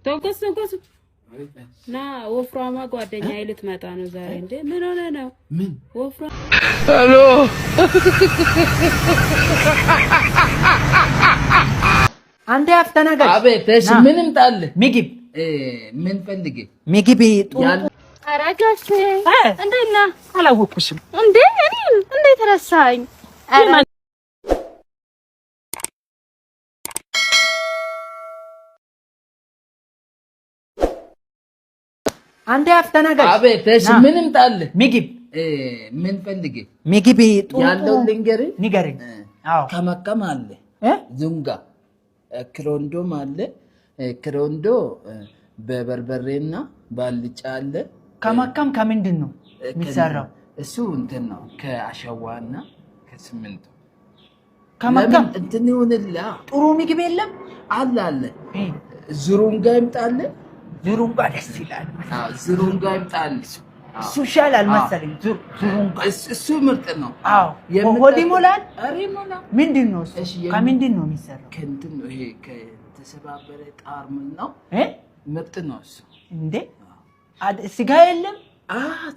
ተውቀስ ና ወፍራማ ጓደኛዬ ልትመጣ ነው ዛሬ። እንዴ ምን ሆነ ነው? ምን ወፍራ ሄሎ አንዴ አፍተናገር አቤት። እሺ ምንም ጣል ምግብ ምን ፈልጌ ምግብ አራጋሽ እንዴና አላወኩሽም እንዴ እኔ እንዴት ረሳኝ? አንዴ አፍተናገር አቤት። እሺ ምንም ጣል ምግብ ምን ፈልጌ ምግብ ያለው ልንገር ንገረኝ። አዎ ከመቀም አለ ዙንጋ ክሮንዶም አለ። ክሮንዶ በበርበሬና ባልጫ አለ። ከመቀም ከምንድን ነው የሚሰራው? እሱ እንትን ነው ከአሸዋና ከሲሚንቶ። ከመቀም እንትን ይሁንላ። ጥሩ ምግብ የለም አለ ዙሩንጋ ይምጣል። ዙሩንጋ ደስ ይላል። አዎ ዙሩንጋ ይምጣል። እሱ ይሻላል መሰለኝ። ዙሩንጋ እሱ ምርጥ ነው። አዎ ሆድ ይሞላል። ኧረ ይሞላል። ምንድን ነው ከምንድን ነው የሚሰራው? ከእንትን ነው ይሄ ከተሰባበረ ጣር ምን ነው ምርጥ ነው እሱ። እንዴ ስጋ የለም?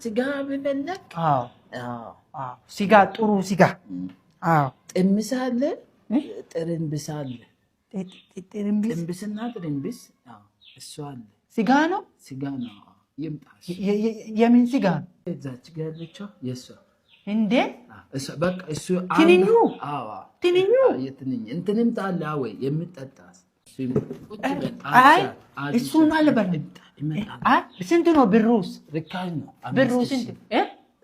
ስጋ ቢበለቅ ስጋ ጥሩ ስጋ። ጥምስ አለ ጥርንብስ አለ። ጥንብስና ጥርንብስ እሱ አለ። ስጋ ነው ስጋ ነው። ይምጣ። የምን ስጋ ነው? እዛች ጋር ያለችው የእሷ እንዴ በቃ እሱ ትንኙ ትንኙ የትንኝ እንትንም ጣላ ወይ የምጠጣ አይ እሱን አልበላም። ስንት ነው ብሩስ? ርካሽ ነው። ብሩ ስንት?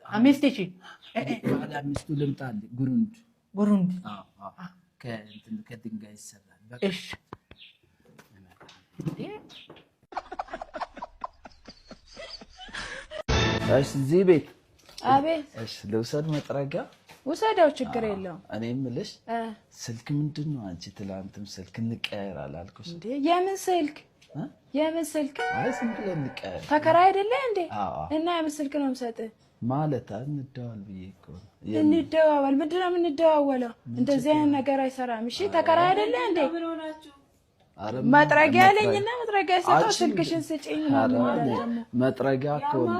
5000 ባለ አምስቱ ልምጣል። ጉሩንድ ከድንጋይ ይሰራል። እሺ እዚህ ቤት አቤት። እሺ ልውሰድ መጥረጊያ? ውሰደው፣ ችግር የለውም። እኔ የምልሽ ስልክ ምንድን ነው? አንቺ ትላንትም ስልክ እንቀያየር አላልኩሽ እንዴ? የምን ስልክ የምን ስልክ? አይ ዝም ብለን እንቀያየር። ተከራይ አይደለ እንዴ? እና የምን ስልክ ነው የምሰጥህ? ማለት እንደዋል ብዬ እኮ ነው። እንደዋወል? ምንድን ነው የምንደዋወለው? እንደዚህ አይነት ነገር አይሰራም። እሺ ተከራይ አይደለ እንዴ? መጥረጊያ አለኝና መጥረጊያ ሰጠው። ስልክሽን ስጪኝ ነው መጥረጊያ እኮ ነው።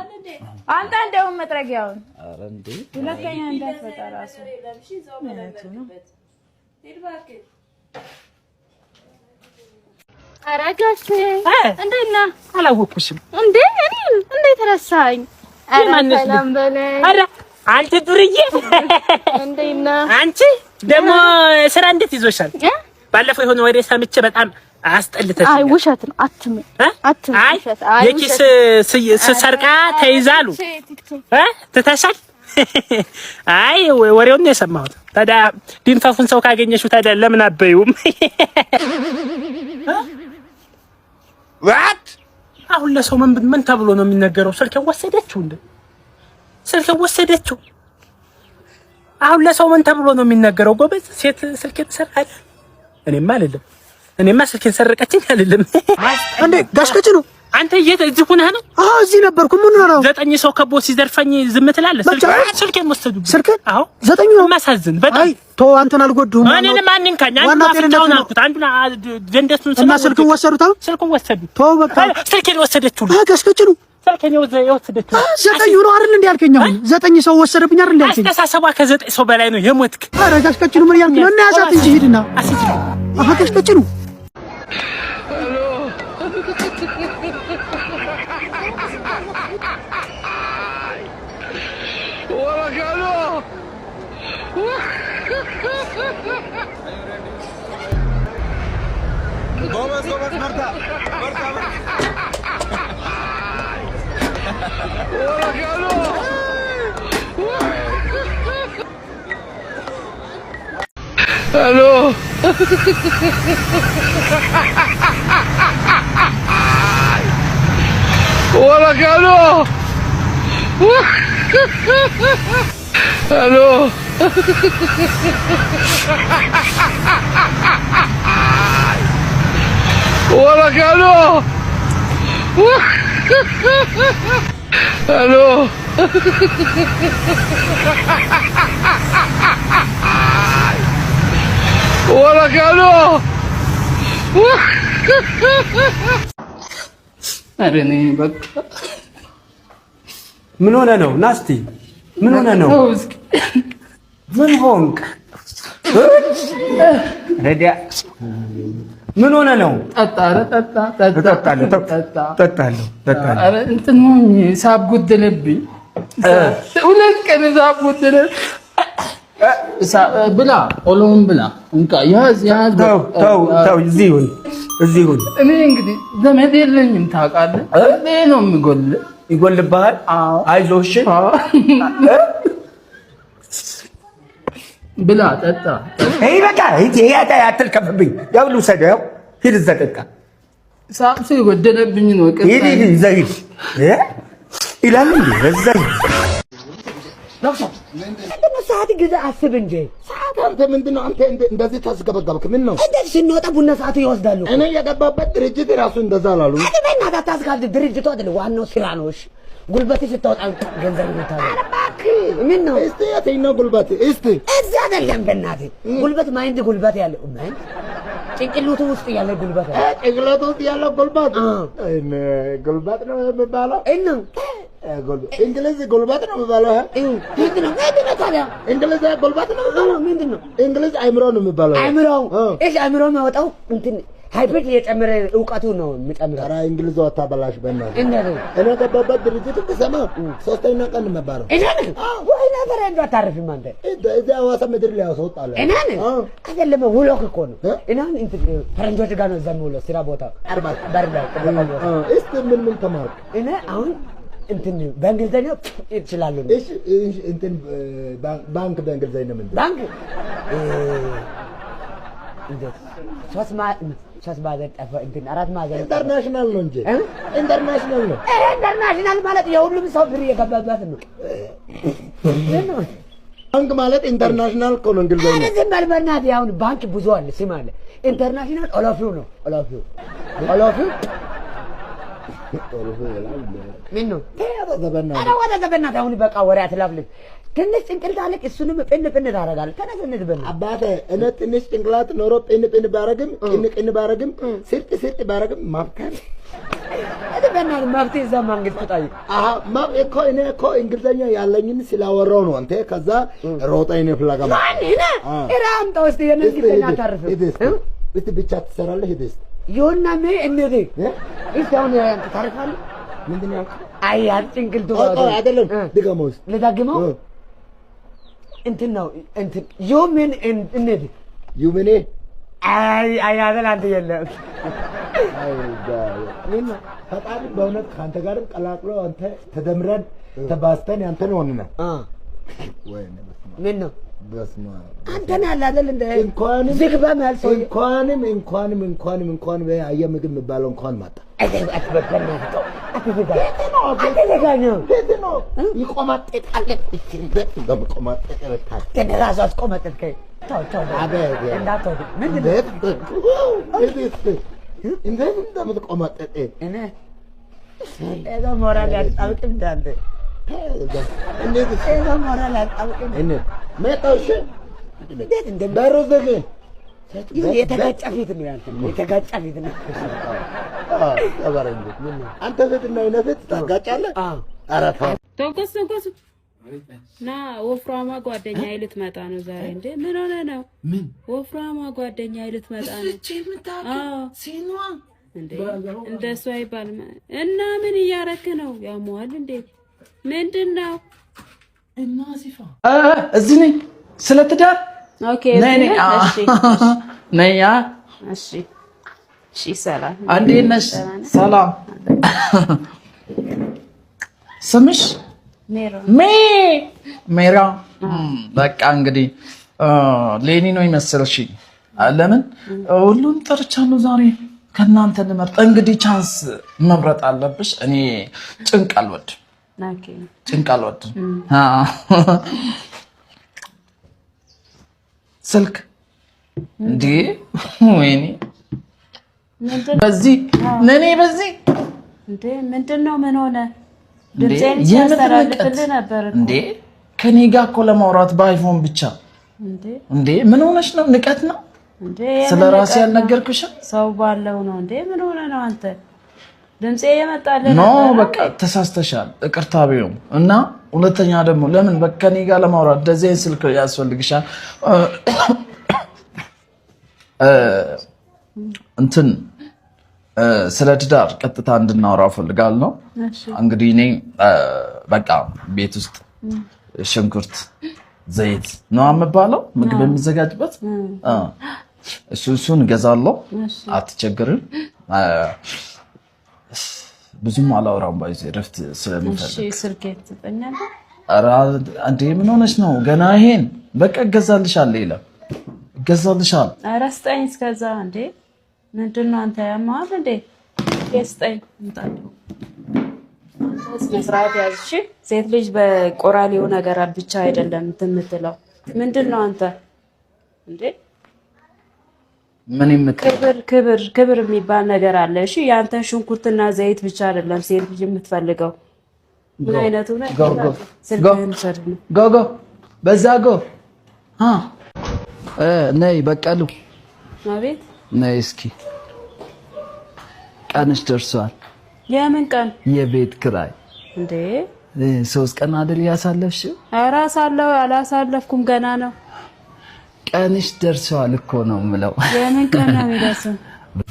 አንተ እንደውም መጥረጊያውን ኧረ እንዴ ሁለተኛ እንዳትፈታ ራሱ አራጋሽ እንዴና አላወኩሽም እንዴ እኔ እንዴት ረሳኝ? ሰላም በለኝ። ኧረ አንቺ ዱርዬ እንዴና አንቺ ደግሞ ስራ እንዴት ይዞሻል? ባለፈው የሆነ ወሬ ሰምቼ በጣም አስጠልተሽ። አይ ውሸት ነው። አትም አይ የኪስ ሰርቃ ተይዛሉ ትተሻል። አይ ወሬውን ነው የሰማሁት። ታዲያ ዲንፋፉን ሰው ካገኘሽው ታዲያ ለምን አበዩም? ዋት አሁን ለሰው ምን ተብሎ ነው የሚነገረው? ስልክ ወሰደችው እንዴ? ስልክ ወሰደችው። አሁን ለሰው ምን ተብሎ ነው የሚነገረው? ጎበዝ ሴት ስልክ ትሰርቃለች። እኔማ ስልኬን ሰረቀችኝ አይደለም እንዴ? ጋሽከች ነው አንተ እዚህ ሆነህ ነው? አዎ እዚህ ነበርኩ። ምን ነው 9 ሰው ከቦ ሲዘርፈኝ ዝም ትላለህ? ስልኬን ወሰዱ። ስልኬን? አዎ 9 ነው። ማሳዝን በጣም። አይ ተው አንተን አልጎዱም። እኔን ማንን ካኝ አንዱ አፍታውን አልኩት። አንዱና ደንደሱን እና ስልኩን ወሰዱት። ስልኩን ወሰዱ። ተው በቃ ስልኬን ወሰደችው። ጋሽከች ነው ስልኬን የወሰደችው። 9 ነው አይደል እንዴ ያልከኝ? አሁን 9 ሰው ወሰደብኝ አይደል እንዴ ያልከኝ? አስተሳሰቧ ከ9 ሰው በላይ ነው የሞትክ። ኧረ ጋሽከች ነው ምን ያልከኝ ነው? እና ያዛት እንጂ ሂድና ጋሽከች ነው Gomez, Marta. Hello. Hola, Carlos. Hello. Hola, Carlos. Hello. Hola, Carlos. አረኔ በቃ ምን ሆነ ነው ናስቲ ምን ሆነ ነው ምን ሆንክ ረዲያ ምን ሆነ ነው ጠጣለሁ አረ እንትን ሳብ ጎደለብኝ ሁለት ቀን ሳብ ጎደለብኝ ብላ ኦሎን ብላ እንካ ያዝ ተው እዚሁን እኔ እንግዲህ ዘመድ የለኝም ታውቃለህ እኔ ነው ይጎልብሃል አይዞሽ ብላ ጠጣ በቃ ይሄ አትልከፍብኝ ያው ልውሰደው ሂድ እዛ ጠጣ ሳብ ጎደለብኝ ነው ሂድ ዘይድ ይላል እንዴ እዛ ሰዓት ግዛ አስብ እንጂ ሰዓት አንተ ምንድነው አንተ እንደዚህ ታስገበገብክ ምን ነው እንደዚህ ስንወጣ ቡና ሰዓት ይወስዳሉ እኔ የገባበት ድርጅት ራሱ እንደዛ አላሉ አደበና ታስጋድ ድርጅቱ አይደል ዋናው ስራ ነው እሺ ጉልበት ስትወጣ ገንዘብ ይታያል አረባክ ምን ነው እስቲ ያተኛው ጉልበት እስቲ እዛ አይደለም በእናቴ ጉልበት ማይንድ ጉልበት ያለው ማይንድ ጭንቅላቱ ውስጥ ያለ ጉልበት ጭንቅላቱ ውስጥ ያለ ጉልበት እኔ ጉልበት ነው የሚባለው እና እንግሊዝ ጉልበት ነው የሚባለው ምንድነው ታዲያ እንግሊዝ ጉልበት ነው ምንድነው እንግሊዝ አይምሮ ነው የሚባለው አይምሮ እሺ አይምሮ የሚያወጣው እንትን ሃይብሪድ የጨመረ ዕውቀቱ ነው የሚጨምረው ኧረ እንግሊዝ ወጣበላሽ በእናትህ እኔ ገባበት ድርጅት ተሰማ ሶስተኛ ቀን መባረው እኔ ወይ ነበር እንዴ አታርፍም አንተ እዛ ዋሳ ምድር ላይ ያወጣለ እኔ አይደለም ውሎክ እኮ ነው እኔ እንትን ፈረንጆች ጋር ነው ዘመውሎ ስራ ቦታ አርባ ባርዳ እስቲ ምን ተማርክ እኔ አሁን እንትን በእንግሊዘኛ ይችላል ነው እሺ እንትን ባንክ በእንግሊዘኛ ምን ባንክ ሶስት ማዕዘን ጠፋ እንትን አራት ማዕዘን ኢንተርናሽናል ነው እንጂ ኢንተርናሽናል ነው ኢንተርናሽናል ማለት የሁሉም ሰው ብር የገባበት ነው ባንክ ማለት ኢንተርናሽናል እኮ ነው እንግሊዘኛ ዝም በል በእናትህ አሁን ባንክ ብዙ አለ ስም አለ ኢንተርናሽናል ኦሎፊው ነው ኦሎፊው ምን ነው ወደ ዘበናት አሁን በቃ ወሬ አትላፍልፍ ትንሽ ጭንቅላት አለቅ እሱንም ጥን ታደርጋለህ ተነስነት በእና አባቴ እኔ ትንሽ ጭንቅላት ኖሮ ጥን ባረግም ቅን ባረግም ስርጥ ባረግም ማፍከር በእና ማፍቴ እዛ ማንገት ተጣይ ማፍ እኔ እኮ እንግሊዘኛ ያለኝን ስላወራው ነው አንተ ከዛ ሮጣይኔ ፍላጋ ማን እራም ተውስቲ የነዚህ ታርፍ እት ብቻ ትሰራለህ ሄደስ ይሁንና ምን እንዴ እዛውን ታርፋለህ ምንድነው ያልከው አይ አጭንቅልቱ አይደለም ድጋሞስ ለዳግመው እንትን ነው እንትን ዩምን እንዴ ዩምን አይ አይደል አንተ የለም አይ ምን ፈቃድ በእውነት ካንተ ጋርም ቀላቅሎ አንተ ተደምረን ተባስተን ያንተን ሆነና ወይ ምን ነው በስማ አንተና ያላደል እንደ እንኳንም ዝግባ ማለት እንኳንም በአየ ምግብ የሚባለው እንኳን ማጣ አትበከና አትበከና ይቆማጥጣል እቺበት በመቆማጥጠ ተነራሱ አስቆማጥጥቀ ታው አበደ እንዳታው ምን እንዴት እንደምትቆማጥጠ እኔ እዛ ሞራል ያጣብቅም እንዳንተ እንዴት እዛ ሞራል ያጣብቅም እኔ መጣውሽ እንዴት እንደባሮዘገ የተጋጨ ፊት ነው ያንተ የተጋጨ ፊት ነው አባረኝ አንተ ፊትና ይነፍት ታጋጫለህ አራታ ተውከስ ና ወፍራማ ጓደኛ ልትመጣ ነው ዛሬ እንዴ ምን ሆነ ነው ምን ወፍራማ ጓደኛ ልትመጣ ነው ሲኗ እንዴ እንደሱ አይባልም እና ምን እያረክ ነው ያሟል እንዴ ምንድነው እና ሲፋ እዚህ ነኝ ስለ ትዳር ኦኬ እሺ ነያ እሺ እሺ ሰላም አንዴ ነሽ ሰላም ስምሽ ሜራ በቃ እንግዲህ ሌኒ ነው ይመስልሽ ለምን ሁሉን ጠርቻለሁ ዛሬ ከናንተ ልመርጥ እንግዲህ ቻንስ መምረጥ አለብሽ እኔ ጭንቅ አልወድም ኦኬ ጭንቅ አልወድም ስልክ እንዴ ወይኔ በዚህ ነኔ በዚህ እንዴ ምንድነው ምን ሆነ ድምጼን ያስተላልፍልህ ነበር እንዴ ከኔ ጋር እኮ ለማውራት በአይፎን ብቻ እንዴ ምን ሆነሽ ነው ንቀት ነው እንዴ ስለራሴ ያልነገርኩሽ ሰው ባለው ነው እንዴ ምን ሆነ ነው አንተ ድምጼ የመጣልህ ኖ በቃ ተሳስተሻል። ይቅርታ ቢሆን እና ሁለተኛ ደግሞ ለምን በቃ እኔ ጋር ለማውራት እንደዚህ ስልክ ያስፈልግሻል? እንትን ስለ ትዳር ቀጥታ እንድናወራ ፈልጋለሁ። እንግዲህ እኔ በቃ ቤት ውስጥ ሽንኩርት፣ ዘይት ነው የምባለው ምግብ የሚዘጋጅበት እሱን እገዛለሁ። አትቸገርም። ብዙም አላወራም ባይዘ ረፍት ስለምፈልግ። እሺ ስልኬን ትጠኛለህ? ኧረ አንዴ ምን ሆነሽ ነው? ገና ይሄን በቃ እገዛልሻለሁ። ሌላ እገዛልሻለሁ። ኧረ ስጠኝ እስከዛ። እንዴ ምንድን ነው አንተ ያማል እንዴ? ስጠኝ እንጣለሁ። መስራት ያዝ። እሺ ሴት ልጅ በቆራሌው ነገር ብቻ አይደለም የምትለው። ምንድን ነው አንተ እንዴ? ምን ክብር የሚባል ነገር አለ። እሺ ያንተ ሽንኩርትና ዘይት ብቻ አይደለም ሴት ልጅ የምትፈልገው። ምን አይነቱ ነው? ጎ በዛ ጎ ነይ በቀሉ። አቤት ነይ እስኪ። ቀንሽ ደርሷል። የምን ቀን? የቤት ክራይ እንዴ 3 ቀን አይደል ያሳለፍሽው? ኧረ አላሳለፍኩም ገና ነው። ቀንሽ ደርሷል እኮ ነው የምለው። የምን ቀን ነው የሚደርሰው?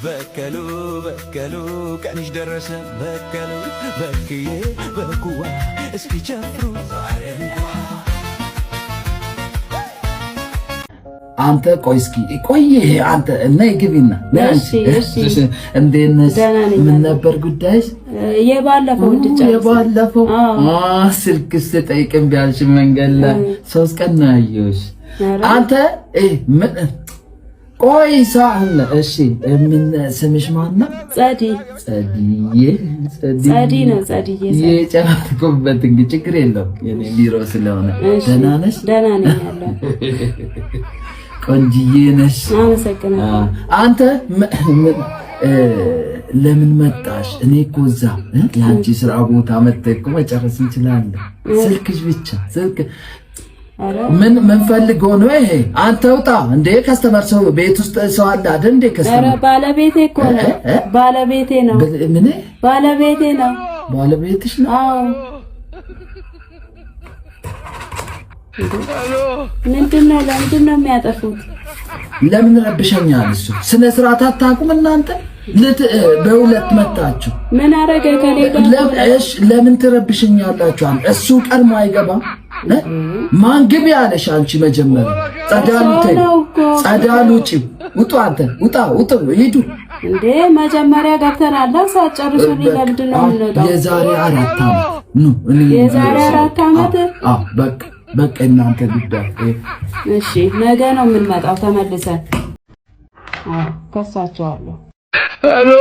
በቀሉ ቀንሽ ደረሰ። በቀሉ በክዬ በኩዋ እስኪ ጨፍሩ አንተ ቆይ እስኪ ቆይ አንተ እና ይግቢና እሺ እንዴት ነሽ? ምን ነበር ጉዳይሽ? የባለፈው ስልክ ስጠይቅም ቢያልሽ መንገድ ላይ 3 ቀን ነው ያየሁሽ። አንተ ምን ቆይ ሳህለ እሺ ምን ስምሽ ማን ነው? ጸዲ ነው። የጨረስኩበት እንግዲህ ችግር የለውም የኔ ቢሮ ስለሆነ። ደህና ነሽ? ደህና ነኝ ያለው ቆንጅዬ ነሽ። አመሰግናለሁ። አንተ ለምን መጣሽ? እኔ እኮ እዛ ያንቺ ስራ ቦታ መጥተህ እኮ መጨረስ እንችላለን። ስልክሽ ብቻ ስልክ ምን ፈልገው ነው ይሄ? አንተ ውጣ እንዴ! ከስተመር ሰው ቤት ውስጥ ሰው አለ አይደል እንዴ? ከስተመር ባለቤቴ እኮ ነው። ባለቤቴ ነው። ምን ባለቤቴ ነው? ባለቤትሽ ነው? አዎ። ምንድነው? ለምንድን ነው የሚያጠፉት? ለምን ረብሸኛል? እሱ ስነ ስርዓት አታውቁም እናንተ? በሁለት መጣችሁ። ምን አረገ ከኔ ጋር? ለምን ትረብሽኛላችሁ? እሱ ቀድሞ አይገባም። ማን ግቢ ያለሽ? አንቺ መጀመሪያ ጸዳሉ ውጡ። አንተ ውጡ ሂዱ እንዴ! መጀመሪያ ገብተናል። ሳትጨርሱ ለምንድን ነው የምንወጣው? የዛሬ 4 ዓመት ነው። የዛሬ 4 ዓመት? አዎ በቃ እናንተ ጉዳይ። እሺ ነገ ነው የምንመጣው ተመልሰን። ከሳቸዋለሁ። ሄሎ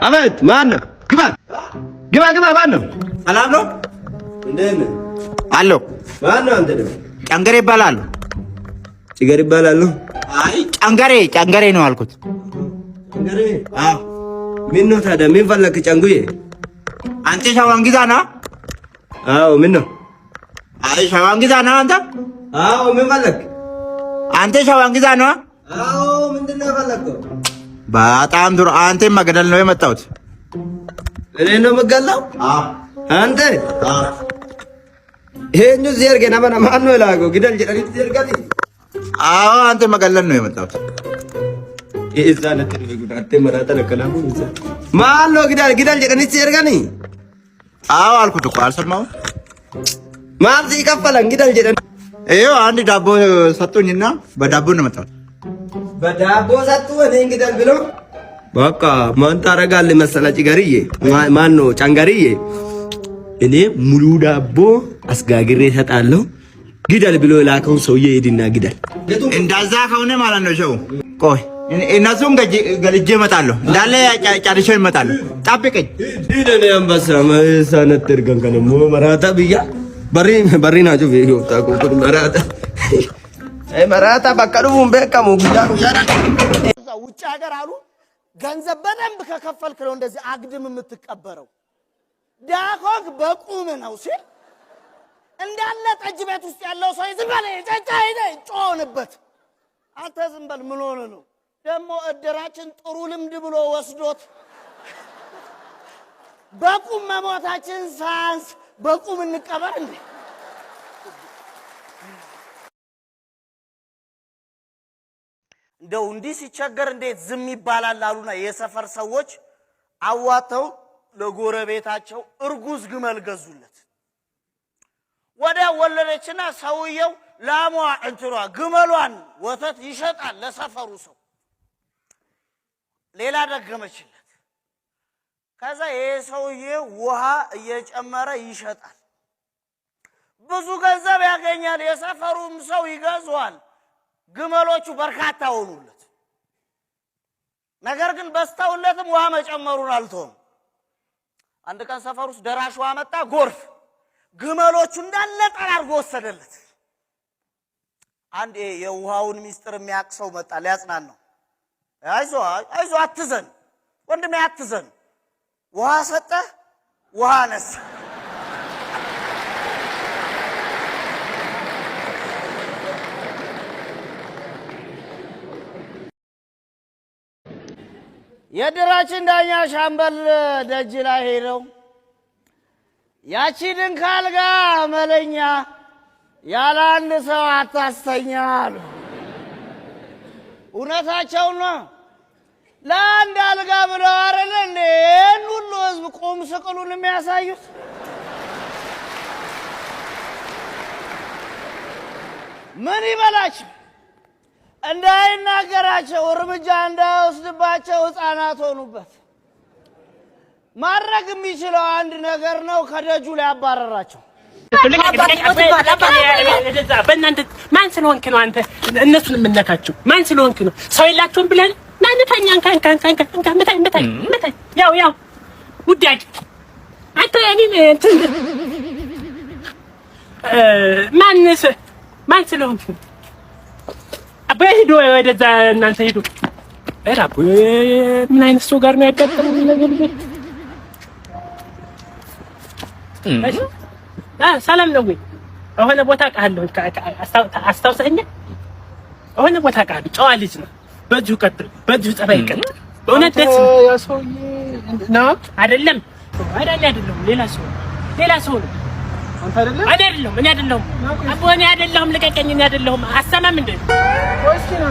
አቤት። ማነው? ግባ። ማነው? ሰላም ነው? እንዴት ነህ? አለሁ። ማነው አንተ? ደግሞ ጨንገሬ ይባላል። ጭገር ይባላል። አይ ጨንገሬ ነው አልኩት። ጨንገሬ? አዎ። ምን ነው ታዲያ? ምን ፈለክ ጨንጉዬ? አንተ ሸዋንጊዛ ነህ? አዎ። ምን ነው? አይ ሸዋንጊዛ ነህ አንተ? አዎ። ምን ፈለክ? አንተ ሸዋንጊዛ ነህ? አዎ። ምንድን ነው የፈለከው? በጣም ድሮ አንተ መገደል ነው የመጣሁት። እኔ ነው የምገለው? አዎ። አንተ? አዎ። ይሄኛው ዘርገና ማን ነው የላከው? ግደል ጀዳሊ ዘርጋሊ? አዎ። አንተ መገደል ነው የመጣሁት። ኢዛ ለተሪ ጉዳቴ መራታ ለከላሙ ኢዛ ማን ነው ግደል ጀዳሊ ዘርጋኒ? አዎ አልኩት እኮ አልሰማሁም። ማን ይከፈለን? ግደል ጀዳሊ ይኸው አንድ ዳቦ ሰጡኝና በዳቦ ነው የመጣሁት። በዳቦ ሰጡ እኔ ግደል ብሎ በቃ ማን ታረጋለህ መሰለህ? ጭገርዬ ማን ነው ጨንገርዬ? እኔ ሙሉ ዳቦ አስጋግሬ እሰጣለሁ። ግደል ብሎ የላከውን ሰውዬ ሂድና ግደል። እንደዛ ከሆነ ማለት ነው ሸው ቆይ እነሱም ገልጄ እመጣለሁ። እንዳለ ጨርሼው እመጣለሁ። ጠብቀኝ። ሂደኔ አንበሳ መሳነት እርገን ከነሞ መራታ ብያ በሪ ናቸው ይወጣ ቁጥር መራታ በቀሉ በቃ ሙግዳ ውጭ ሀገር አሉ ገንዘብ በደንብ ከከፈልክ ነው እንደዚህ አግድም የምትቀበረው። ዳኮክ በቁም ነው ሲል እንዳለ ጠጅ ቤት ውስጥ ያለው ሰው ዝም በል ጮህንበት። አንተ ዝም በል ምን ሆነ ነው ደግሞ እድራችን ጥሩ ልምድ ብሎ ወስዶት በቁም መሞታችን ሳንስ በቁም እንቀበር እንዴ? እንደው እንዲህ ሲቸገር እንዴት ዝም ይባላል አሉና የሰፈር ሰዎች አዋተው ለጎረቤታቸው እርጉዝ ግመል ገዙለት። ወደ ወለደችና ሰውየው ላሟ እንትሯ ግመሏን ወተት ይሸጣል ለሰፈሩ ሰው። ሌላ ደገመችለት። ከዛ የሰውዬ ውሃ እየጨመረ ይሸጣል። ብዙ ገንዘብ ያገኛል። የሰፈሩም ሰው ይገዛዋል። ግመሎቹ በርካታ ሆኑለት። ነገር ግን በስተውለትም ውሃ መጨመሩን አልተውም። አንድ ቀን ሰፈር ውስጥ ደራሽ ውሃ መጣ፣ ጎርፍ። ግመሎቹ እንዳለ ጠራርጎ ወሰደለት። አንድ የውሃውን ሚስጥር የሚያውቅ ሰው መጣ ሊያጽናናው። አይዞ አትዘን ወንድሜ አትዘን፣ ውሃ ሰጠ፣ ውሃ ነሳ። የድራችን ዳኛ ሻምበል ደጅ ላይ ሄደው ያቺ ድንክ አልጋ መለኛ ያለ አንድ ሰው አታስተኛ አሉ። እውነታቸው ነው። ለአንድ አልጋ ብለው አይደል እንዴ ሁሉ ህዝብ ቁም ስቅሉን የሚያሳዩት? ምን ይበላችሁ እንዳይናገራቸው እርምጃ እንዳይወስድባቸው ህፃናት ሆኑበት። ማድረግ የሚችለው አንድ ነገር ነው፣ ከደጁ ላይ አባረራቸው። በእናንተ ማን ስለሆንክ ነው አንተ እነሱን የምነካቸው? ማን ስለሆንክ ነው? ሰው የላቸውም ብለን ናንተኛ እንካ ያው ውዳጅ አንተ እኔን ማን ስለሆንክ ነው? አባዬ ሂዶ ወደዛ እናንተ ሂዱ። ኧረ አባዬ ምን አይነት ሰው ጋር ነው ያጋጠመው ነገር? ሰላም ነው ወይ? የሆነ ቦታ ቃለሁ አስታውሰኸኛል? የሆነ ቦታ ቃለሁ። ጨዋ ልጅ ነው። በዚሁ ቀጥል፣ በዚሁ ጸባይ ቀጥል። በእውነት ደስ ያ ሰውዬ ነው አይደለም? አይደለም፣ ሌላ ሰው ነው። አንተ አይደለም? እኔ አይደለሁም። አቦ እኔ አይደለሁም። ልቀቀኝ። እኔ አይደለሁም። አሰማም እንዴ? ወይስ ና